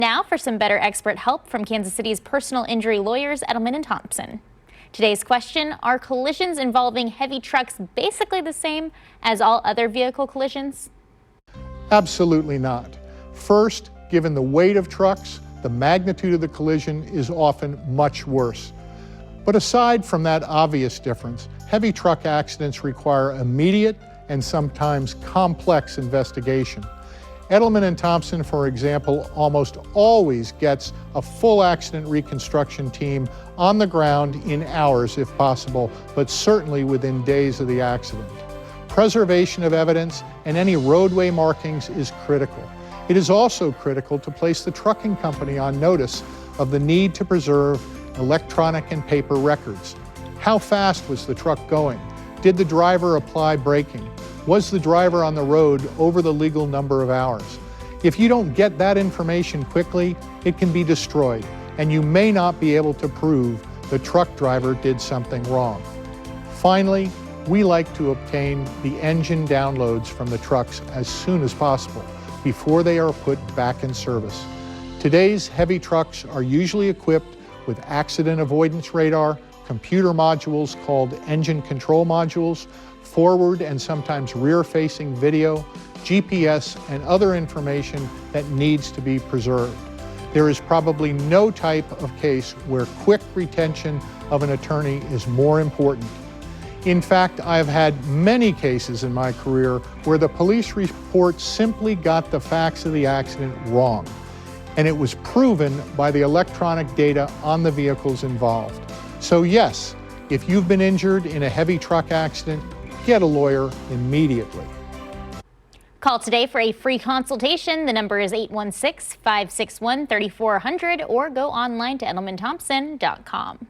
Now for some better expert help from Kansas City's personal injury lawyers, Edelman and Thompson. Today's question, are collisions involving heavy trucks basically the same as all other vehicle collisions? Absolutely not. First, given the weight of trucks, the magnitude of the collision is often much worse. But aside from that obvious difference, heavy truck accidents require immediate and sometimes complex investigation. Edelman and Thompson, for example, almost always gets a full accident reconstruction team on the ground in hours if possible, but certainly within days of the accident. Preservation of evidence and any roadway markings is critical. It is also critical to place the trucking company on notice of the need to preserve electronic and paper records. How fast was the truck going? Did the driver apply braking? Was the driver on the road over the legal number of hours? If you don't get that information quickly, it can be destroyed, and you may not be able to prove the truck driver did something wrong. Finally, we like to obtain the engine downloads from the trucks as soon as possible before they are put back in service. Today's heavy trucks are usually equipped with accident avoidance radar, computer modules called engine control modules, forward and sometimes rear-facing video, GPS, and other information that needs to be preserved. There is probably no type of case where quick retention of an attorney is more important. In fact, I've had many cases in my career where the police report simply got the facts of the accident wrong, and it was proven by the electronic data on the vehicles involved. So yes, if you've been injured in a heavy truck accident, get a lawyer immediately. Call today for a free consultation. The number is 816-561-3400 or go online to edelmanthompson.com.